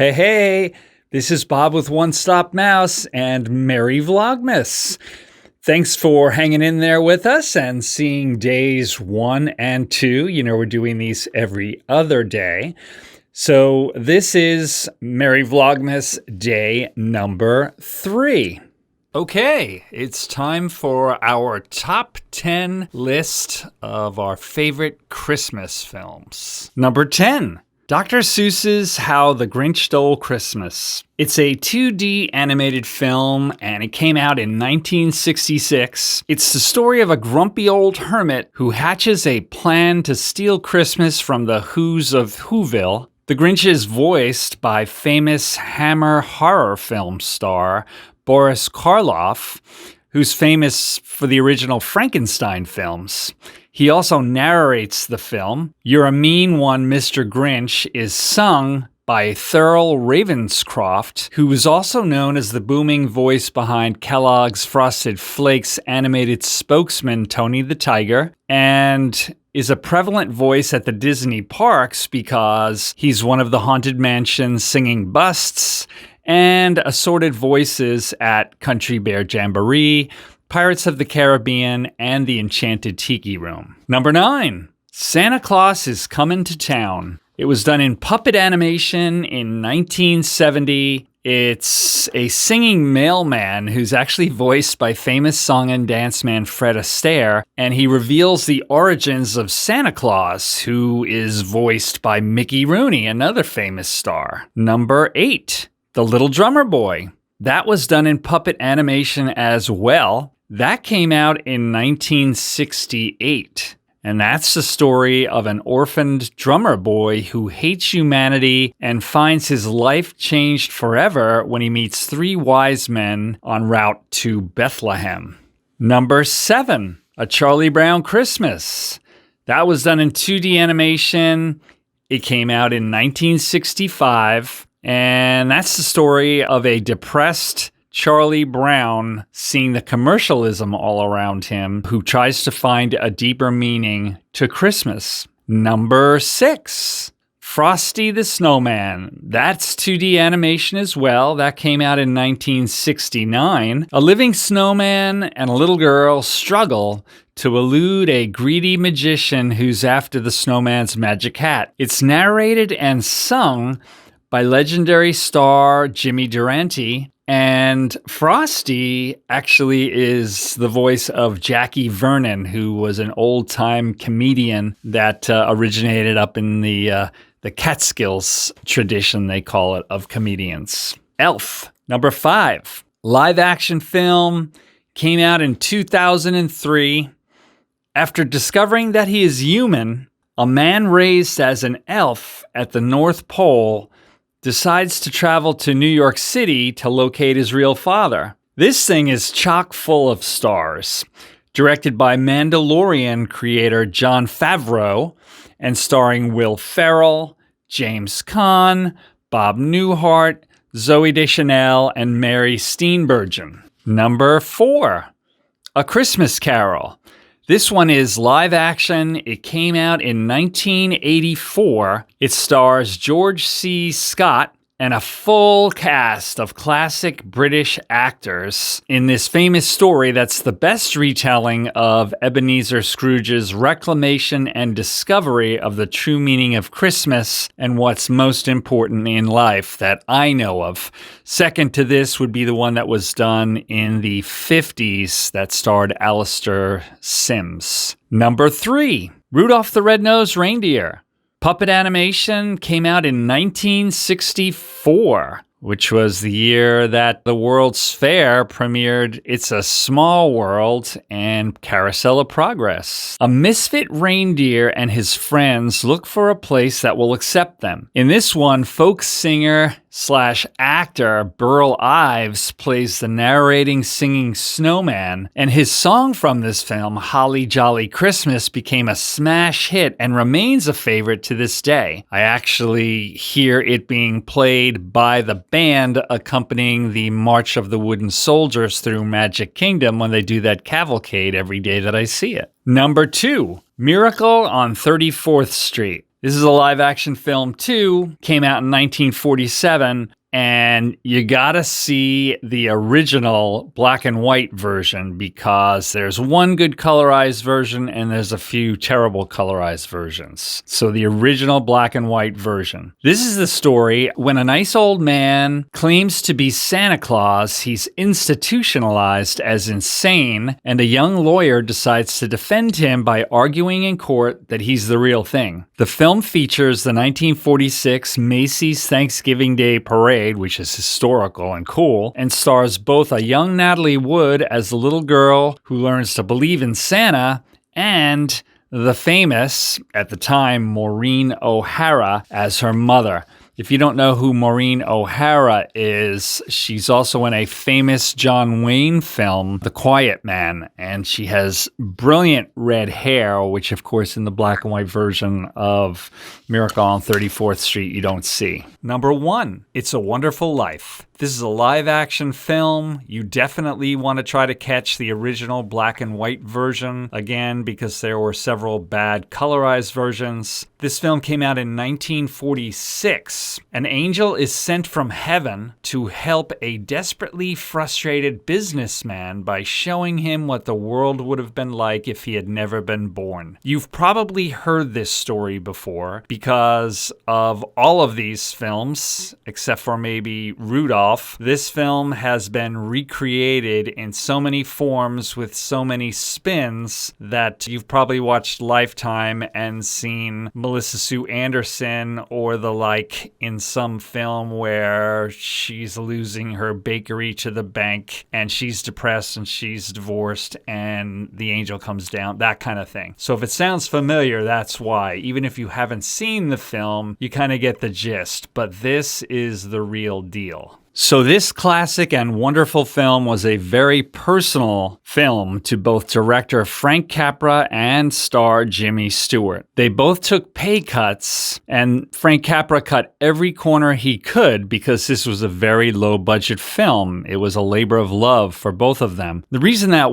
Hey, hey, this is Bob with One Stop Mouse and Merry Vlogmas. Thanks for hanging in there with us and seeing days 1 and 2. You know, we're doing these every other day. So this is Merry Vlogmas day number 3. Okay, it's time for our top 10 list of our favorite Christmas films. Number 10. Dr. Seuss's How the Grinch Stole Christmas. It's a 2D animated film, and it came out in 1966. It's the story of a grumpy old hermit who hatches a plan to steal Christmas from the Who's of Whoville. The Grinch is voiced by famous Hammer horror film star Boris Karloff, who's famous for the original Frankenstein films. He also narrates the film. You're a Mean One, Mr. Grinch is sung by Thurl Ravenscroft, who is also known as the booming voice behind Kellogg's Frosted Flakes animated spokesman Tony the Tiger, and is a prevalent voice at the Disney parks because he's one of the Haunted Mansion's singing busts and assorted voices at Country Bear Jamboree, Pirates of the Caribbean, and the Enchanted Tiki Room. Number 9, Santa Claus is Coming to Town. It was done in puppet animation in 1970. It's a singing mailman who's actually voiced by famous song and dance man Fred Astaire, and he reveals the origins of Santa Claus, who is voiced by Mickey Rooney, another famous star. Number 8, The Little Drummer Boy. That was done in puppet animation as well. That came out in 1968, and that's the story of an orphaned drummer boy who hates humanity and finds his life changed forever when he meets 3 wise men en route to Bethlehem. Number 7, A Charlie Brown Christmas. That was done in 2D animation. It came out in 1965, and that's the story of a depressed Charlie Brown seeing the commercialism all around him, who tries to find a deeper meaning to Christmas. Number 6, Frosty the Snowman. That's 2D animation as well. That came out in 1969. A living snowman and a little girl struggle to elude a greedy magician who's after the snowman's magic hat. It's narrated and sung by legendary star Jimmy Durante. And Frosty actually is the voice of Jackie Vernon, who was an old-time comedian that originated up in the Catskills tradition, they call it, of comedians. Elf. Number 5, live-action film, came out in 2003. After discovering that he is human, a man raised as an elf at the North Pole decides to travel to New York City to locate his real father. This thing is chock full of stars. Directed by Mandalorian creator Jon Favreau and starring Will Ferrell, James Caan, Bob Newhart, Zooey Deschanel, and Mary Steenburgen. Number 4, A Christmas Carol. This one is live action. It came out in 1984. It stars George C. Scott and a full cast of classic British actors in this famous story that's the best retelling of Ebenezer Scrooge's reclamation and discovery of the true meaning of Christmas and what's most important in life that I know of. Second to this would be the one that was done in the 50s that starred Alistair Sims. Number 3, Rudolph the Red-Nosed Reindeer. Puppet animation came out in 1964, which was the year that the World's Fair premiered It's a Small World and Carousel of Progress. A misfit reindeer and his friends look for a place that will accept them. In this one, folk singer / actor Burl Ives plays the narrating singing snowman, and his song from this film, Holly Jolly Christmas, became a smash hit and remains a favorite to this day. I actually hear it being played by the band accompanying the March of the Wooden Soldiers through Magic Kingdom when they do that cavalcade every day that I see it. Number 2, Miracle on 34th Street. This is a live action film too, came out in 1947. And you gotta see the original black and white version because there's one good colorized version and there's a few terrible colorized versions. So the original black and white version. This is the story when a nice old man claims to be Santa Claus. He's institutionalized as insane, and a young lawyer decides to defend him by arguing in court that he's the real thing. The film features the 1946 Macy's Thanksgiving Day Parade, which is historical and cool, and stars both a young Natalie Wood as the little girl who learns to believe in Santa and the famous, at the time, Maureen O'Hara as her mother. If you don't know who Maureen O'Hara is, she's also in a famous John Wayne film, The Quiet Man, and she has brilliant red hair, which of course in the black and white version of Miracle on 34th Street you don't see. Number 1, It's a Wonderful Life. This is a live-action film. You definitely want to try to catch the original black and white version, again, because there were several bad colorized versions. This film came out in 1946. An angel is sent from heaven to help a desperately frustrated businessman by showing him what the world would have been like if he had never been born. You've probably heard this story before because of all of these films, except for maybe Rudolph. This film has been recreated in so many forms with so many spins that you've probably watched Lifetime and seen Melissa Sue Anderson or the like in some film where she's losing her bakery to the bank and she's depressed and she's divorced and the angel comes down, that kind of thing. So if it sounds familiar, that's why. Even if you haven't seen the film, you kind of get the gist, but this is the real deal. So this classic and wonderful film was a very personal film to both director Frank Capra and star Jimmy Stewart. They both took pay cuts, and Frank Capra cut every corner he could because this was a very low-budget film. It was a labor of love for both of them. The reason that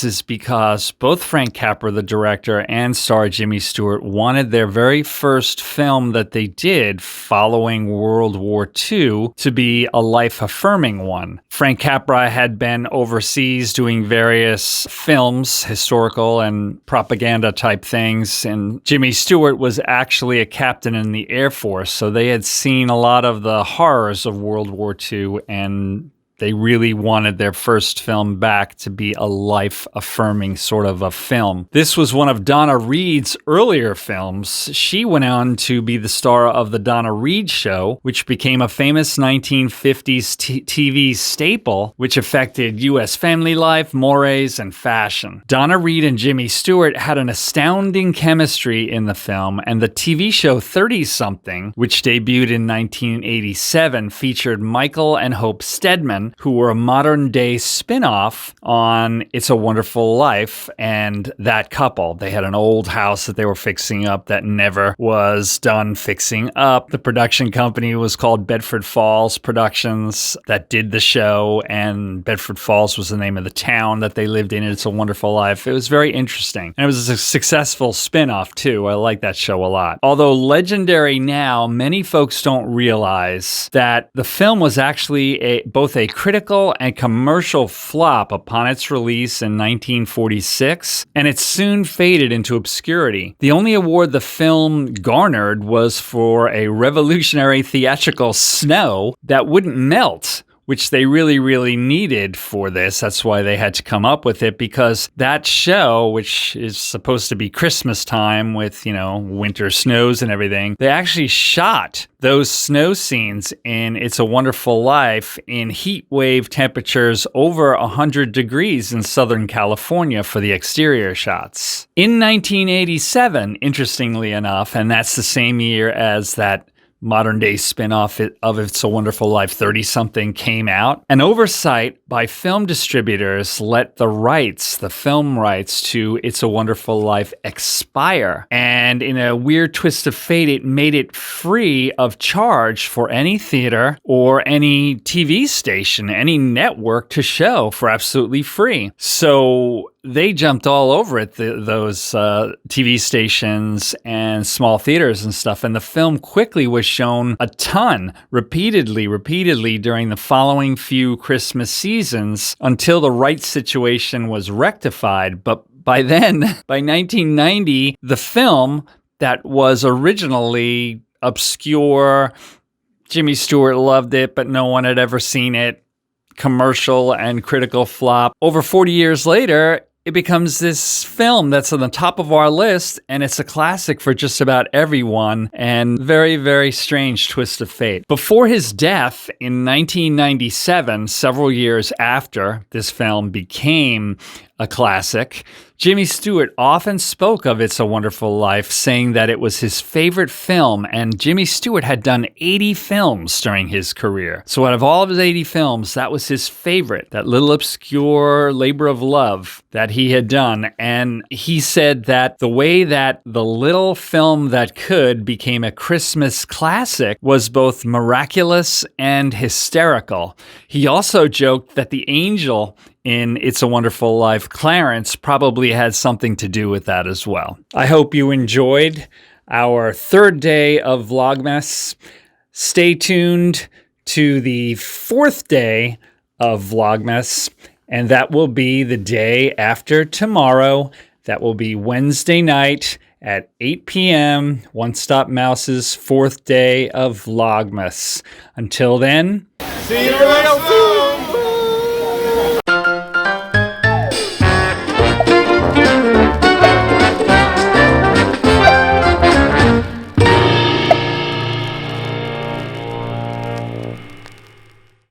is because both Frank Capra, the director, and star Jimmy Stewart wanted their very first film that they did following World War II to be a life-affirming one. Frank Capra had been overseas doing various films, historical and propaganda type things, and Jimmy Stewart was actually a captain in the Air Force, so they had seen a lot of the horrors of World War II, and they really wanted their first film back to be a life-affirming sort of a film. This was one of Donna Reed's earlier films. She went on to be the star of The Donna Reed Show, which became a famous 1950s TV staple, which affected U.S. family life, mores, and fashion. Donna Reed and Jimmy Stewart had an astounding chemistry in the film, and the TV show 30-something, which debuted in 1987, featured Michael and Hope Steadman, who were a modern-day spin-off on It's a Wonderful Life and that couple. They had an old house that they were fixing up that never was done fixing up. The production company was called Bedford Falls Productions that did the show, and Bedford Falls was the name of the town that they lived in. It's a Wonderful Life. It was very interesting. And it was a successful spin-off, too. I like that show a lot. Although legendary now, many folks don't realize that the film was actually both a critical and commercial flop upon its release in 1946, and it soon faded into obscurity. The only award the film garnered was for a revolutionary theatrical snow that wouldn't melt, which they really, really needed for this. That's why they had to come up with it, because that show, which is supposed to be Christmas time with, winter snows and everything, they actually shot those snow scenes in It's a Wonderful Life in heat wave temperatures over 100 degrees in Southern California for the exterior shots. In 1987, interestingly enough, and that's the same year as that modern-day spin-off of It's a Wonderful Life 30-something came out, an oversight by film distributors let the film rights to It's a Wonderful Life expire. And in a weird twist of fate, it made it free of charge for any theater or any TV station, any network to show for absolutely free. So they jumped all over it, those TV stations and small theaters and stuff. And the film quickly was shown a ton, repeatedly during the following few Christmas seasons until the rights situation was rectified. But by then, by 1990, the film that was originally obscure, Jimmy Stewart loved it, but no one had ever seen it, commercial and critical flop. Over 40 years later, it becomes this film that's on the top of our list, and it's a classic for just about everyone, and very, very strange twist of fate. Before his death in 1997, several years after this film became a classic, Jimmy Stewart often spoke of It's a Wonderful Life, saying that it was his favorite film, and Jimmy Stewart had done 80 films during his career. So out of all of his 80 films, that was his favorite, that little obscure labor of love that he had done. And he said that the way that the little film that could became a Christmas classic was both miraculous and hysterical. He also joked that the angel in It's a Wonderful Life, Clarence, probably had something to do with that as well. I hope you enjoyed our third day of Vlogmas. Stay tuned to the fourth day of Vlogmas, and that will be the day after tomorrow. That will be Wednesday night at 8 p.m., One Stop Mouse's fourth day of Vlogmas. Until then, see you real soon!